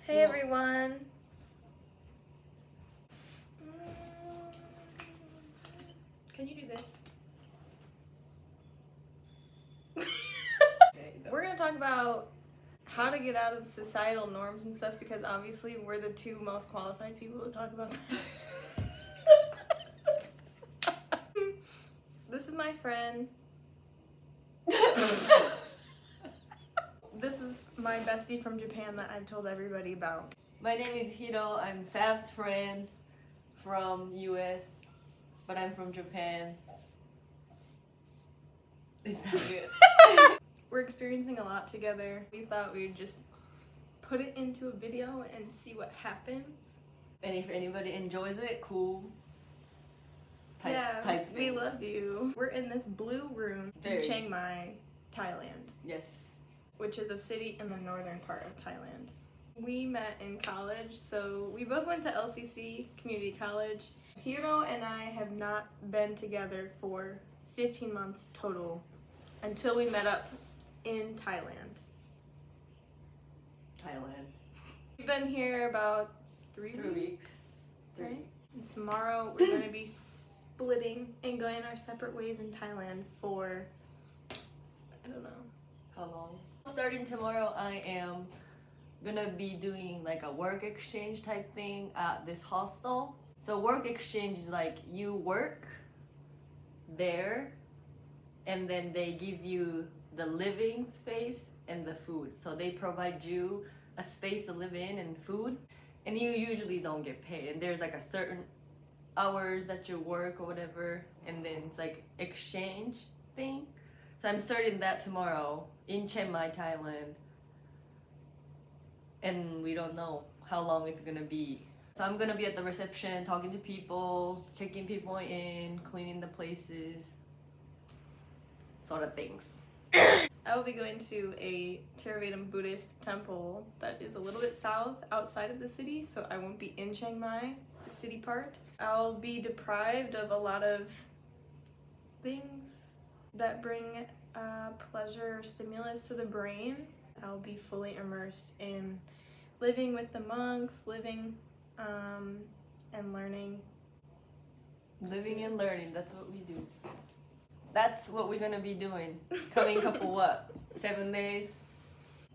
Hey everyone! Can you do this? We're gonna talk about how to get out of societal norms and stuff because obviously we're the two most qualified people to talk about that. This is my friend. This is my bestie from Japan that I've told everybody about. My name is Hiro. I'm Sav's friend from US, but I'm from Japan. Is that good? We're experiencing a lot together. We thought we'd just put it into a video and see what happens. And if anybody enjoys it, cool. Type we thing. love you. We're in this blue room in Chiang Mai, Thailand. Yes. Which is a city in the northern part of Thailand. We met in college, so we both went to LCC, community college. Hiro and I have not been together for 15 months total until we met up in Thailand. We've been here about three weeks. Right? And tomorrow we're going to be splitting and going our separate ways in Thailand for, I don't know. How long? Starting tomorrow, I am gonna be doing like a work exchange type thing at this hostel. So work exchange is like you work there and then they give you the living space and the food. So they provide you a space to live in and food, and you usually don't get paid. And there's like a certain hours that you work or whatever, and then it's like exchange thing. So I'm starting that tomorrow in Chiang Mai, Thailand. And we don't know how long it's gonna be. So I'm gonna be at the reception, talking to people, checking people in, cleaning the places, sort of things. I will be going to a Theravada Buddhist temple that is a little bit south outside of the city, so I won't be in Chiang Mai, the city part. I'll be deprived of a lot of things that bring pleasure or stimulus to the brain. I'll be fully immersed in living with the monks, living and learning. Living and learning, that's what we do. That's what we're gonna be doing. Coming couple what? 7 days?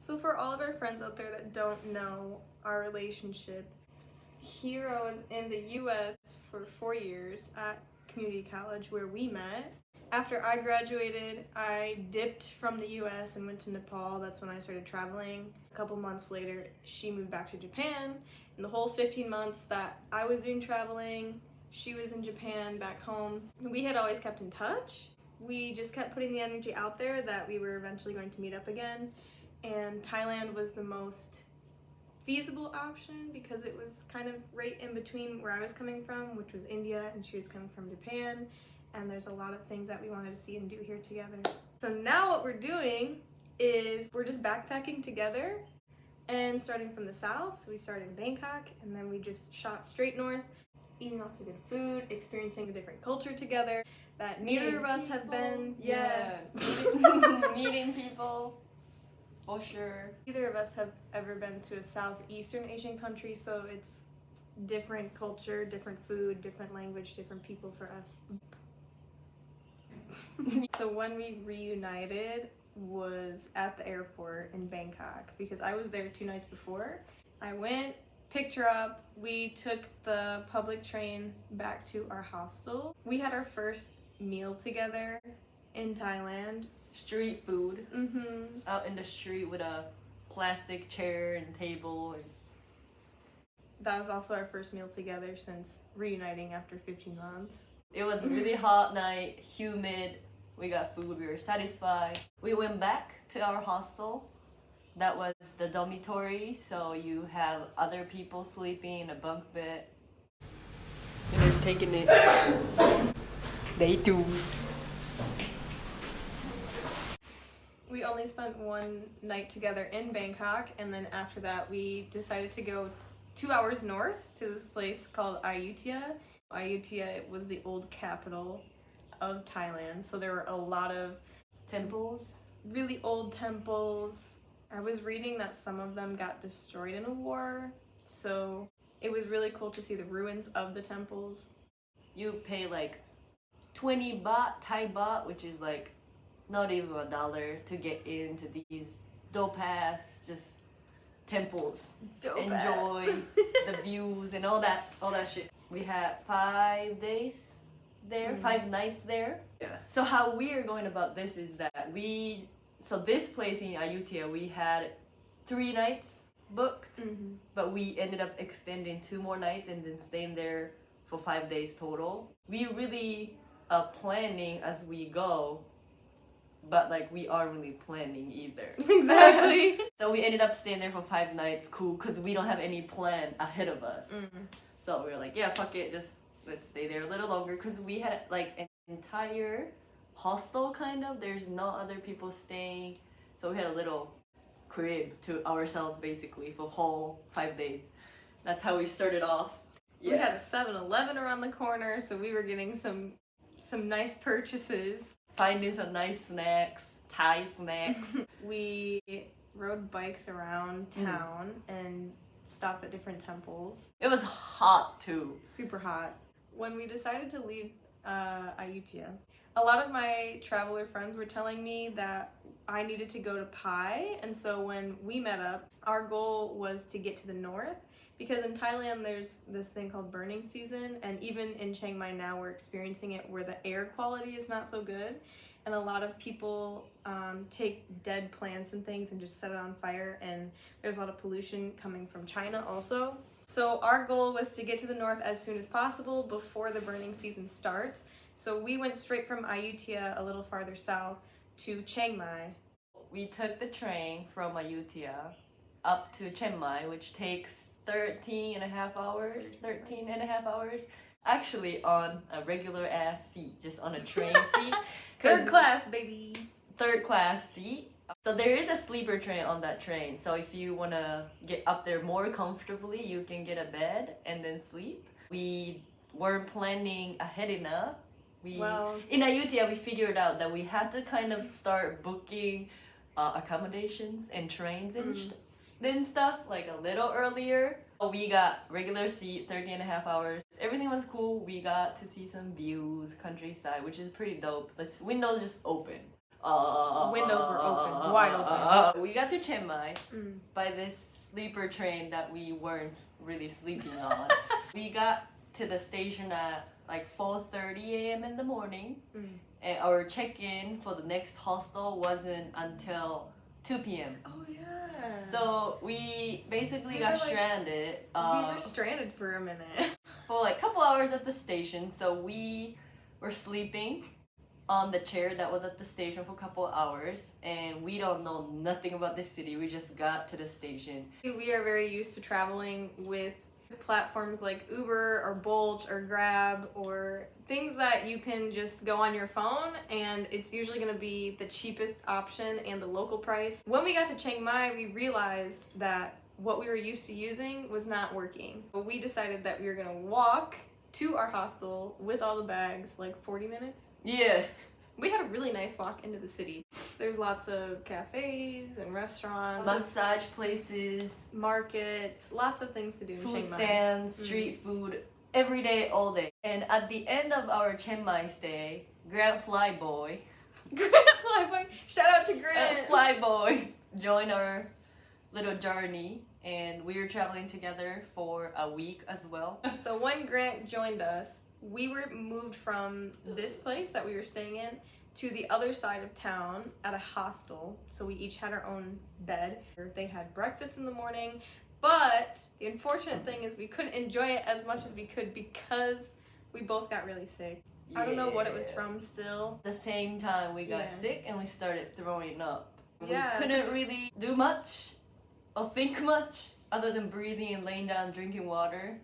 So for all of our friends out there that don't know our relationship, Hiro is in the US for 4 years at community college where we met. After I graduated, I dipped from the US and went to Nepal. That's when I started traveling. A couple months later, she moved back to Japan. And the whole 15 months that I was doing traveling, she was in Japan back home. We had always kept in touch. We just kept putting the energy out there that we were eventually going to meet up again. And Thailand was the most feasible option because it was kind of right in between where I was coming from, which was India, and she was coming from Japan. And there's a lot of things that we wanted to see and do here together. So now what we're doing is we're just backpacking together and starting from the south. So we started in Bangkok and then we just shot straight north, eating lots of good food, experiencing a different culture together that neither of us have been. Meeting people, for sure. Neither of us have ever been to a Southeastern Asian country, so it's different culture, different food, different language, different people for us. So when we reunited was at the airport in Bangkok because I was there 2 nights before. I went, picked her up, we took the public train back to our hostel. We had our first meal together in Thailand. Street food. Out in the street with a plastic chair and table. That was also our first meal together since reuniting after 15 months. It was a really hot night, humid. We got food, we were satisfied. We went back to our hostel. That was the dormitory, so you have other people sleeping in a bunk bed. And it's taking it. Day 2. We only spent 1 night together in Bangkok, and then after that we decided to go 2 hours north to this place called Ayutthaya. Ayutthaya was the old capital of Thailand, so there were a lot of temples, really old temples, I was reading that some of them got destroyed in a war, so it was really cool to see the ruins of the temples. You pay like 20 baht, Thai baht, which is like not even $1 to get into these dope ass just temples. Enjoy the views and all that shit. We had 5 days there, 5 nights there. Yeah. So how we are going about this is that so this place in Ayutthaya, we had 3 nights booked, but we ended up extending 2 more nights and then staying there for 5 days total. We really are planning as we go, but like we aren't really planning either. Exactly. So we ended up staying there for 5 nights, cool, because we don't have any plan ahead of us. So we were like, yeah, fuck it, just let's stay there a little longer, because we had like an entire hostel kind of. There's no other people staying, so we had a little crib to ourselves basically for whole 5 days. That's how we started off. We had a 7-Eleven around the corner, so we were getting some nice purchases. Finding some nice snacks, Thai snacks. We rode bikes around town and stopped at different temples. It was hot too. Super hot. When we decided to leave Ayutthaya, a lot of my traveler friends were telling me that I needed to go to Pai, and so when we met up, our goal was to get to the north, because in Thailand there's this thing called burning season, and even in Chiang Mai now we're experiencing it where the air quality is not so good, and a lot of people take dead plants and things and just set it on fire, and there's a lot of pollution coming from China also. So our goal was to get to the north as soon as possible before the burning season starts. So we went straight from Ayutthaya a little farther south to Chiang Mai. We took the train from Ayutthaya up to Chiang Mai, which takes 13 and a half hours. Actually on a regular ass seat, just on a train seat. Third class, baby. Third class seat. So there is a sleeper train on that train. So if you want to get up there more comfortably, you can get a bed and then sleep. We weren't planning ahead enough. In Ayutthaya, we figured out that we had to kind of start booking accommodations and trains and then stuff like a little earlier. We got regular seat, 13 and a half hours. Everything was cool. We got to see some views, countryside, which is pretty dope. The windows just open. Windows were open, wide open. We got to Chiang Mai by this sleeper train that we weren't really sleeping on. We got to the station at like 4:30 a.m. in the morning, and our check-in for the next hostel wasn't until 2 p.m. Oh yeah. So we basically got stranded. We were stranded for a minute. For like a couple hours at the station. So we were sleeping on the chair that was at the station for a couple of hours, and we don't know nothing about this city. We just got to the station. We are very used to traveling with platforms like Uber or Bolt or Grab, or things that you can just go on your phone, and it's usually going to be the cheapest option and the local price. When we got to Chiang Mai, we realized that what we were used to using was not working. We decided that we were going to walk to our hostel with all the bags, like 40 minutes. Yeah. We had a really nice walk into the city. There's lots of cafes and restaurants, massage places, markets, lots of things to do in food Chiang Mai. stands, street food, every day, all day. And at the end of our Chiang Mai stay, Grant Flyboy, shout out to Grant! Flyboy joined our little journey, and we were traveling together for a week as well. So when Grant joined us, we were moved from this place that we were staying in to the other side of town at a hostel. So we each had our own bed. They had breakfast in the morning, but the unfortunate thing is we couldn't enjoy it as much as we could because we both got really sick. Yeah. I don't know what it was from still. The same time we got sick and we started throwing up. Yeah. We couldn't really do much or think much other than breathing and laying down drinking water.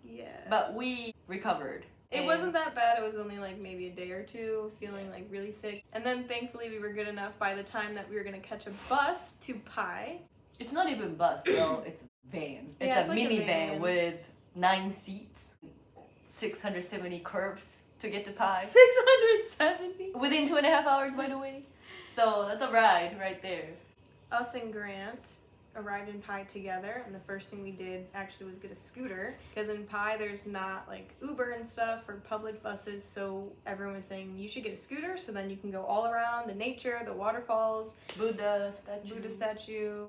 Yeah. But we recovered. It wasn't that bad. It was only like maybe a day or two feeling like really sick. And then thankfully we were good enough by the time that we were going to catch a bus to Pai. It's not even bus though, it's a van. It's a minivan with 9 seats, 670 curbs to get to Pai. 670? Within 2.5 hours, by the way. So that's a ride right there. us and Grant arrived in Pai together, and the first thing we did actually was get a scooter, because in Pai there's not like Uber and stuff or public buses, so everyone was saying you should get a scooter so then you can go all around the nature, the waterfalls, Buddha statue.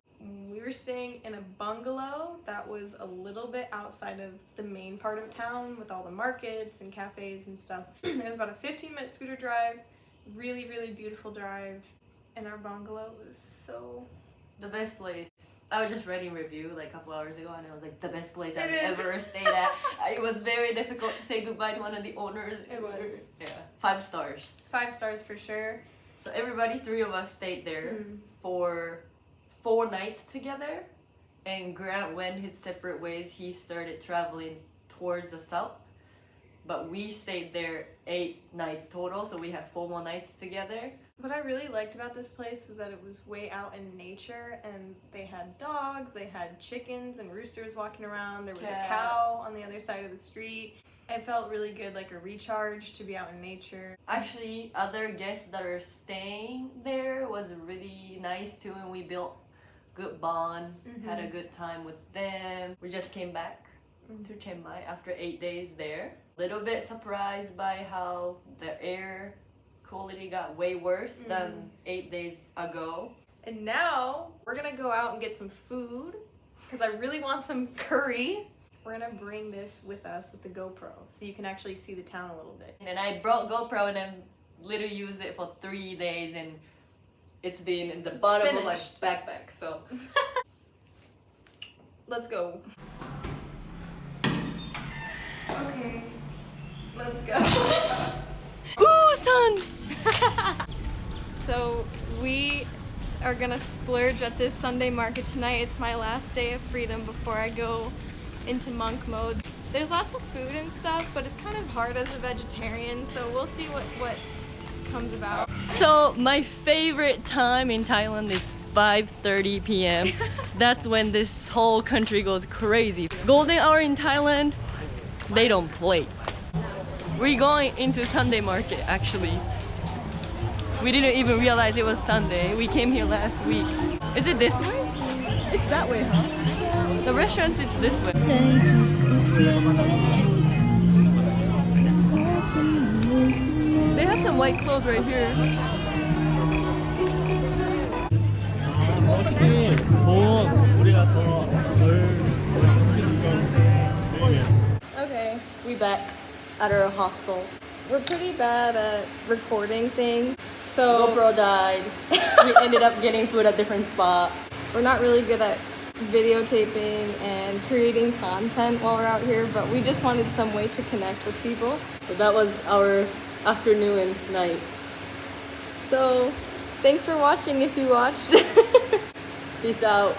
We were staying in a bungalow that was a little bit outside of the main part of town with all the markets and cafes and stuff. It was about a 15-minute scooter drive, really, really beautiful drive, and our bungalow was so... the best place. I was just reading review like a couple hours ago and it was like the best place I've It is. ever stayed at. It was very difficult to say goodbye to one of the owners. It was. Yeah, 5 stars. 5 stars for sure. So everybody, 3 of us stayed there for 4 nights together, and Grant went his separate ways. He started traveling towards the south, but we stayed there 8 nights total, so we had 4 more nights together. What I really liked about this place was that it was way out in nature, and they had dogs, they had chickens and roosters walking around, there was a cow on the other side of the street. It felt really good, like a recharge to be out in nature. Actually, other guests that are staying there was really nice too, and we built good bond, had a good time with them. We just came back to Chiang Mai after 8 days there. Little bit surprised by how the air quality got way worse than 8 days ago. And now we're gonna go out and get some food because I really want some curry. We're gonna bring this with us with the GoPro so you can actually see the town a little bit. And I brought GoPro and then literally used it for 3 days, and it's been in the bottom of my backpack, so. Let's go. Okay, let's go. Ooh, sun! So we are gonna splurge at this Sunday market tonight. It's my last day of freedom before I go into monk mode. There's lots of food and stuff, but it's kind of hard as a vegetarian, so we'll see what comes about. So my favorite time in Thailand is 5:30 p.m. That's when this whole country goes crazy. Golden hour in Thailand, they don't play. We're going into Sunday market actually. We didn't even realize it was Sunday. We came here last week. Is it this way? It's that way, huh? The restaurant is this way. They have some white clothes right here. Okay. We back at our hostel. We're pretty bad at recording things, so GoPro died. We ended up getting food at different spot. we're not really good at videotaping and creating content while we're out here, but we just wanted some way to connect with people. So that was our afternoon and night. So thanks for watching if you watched. Peace out.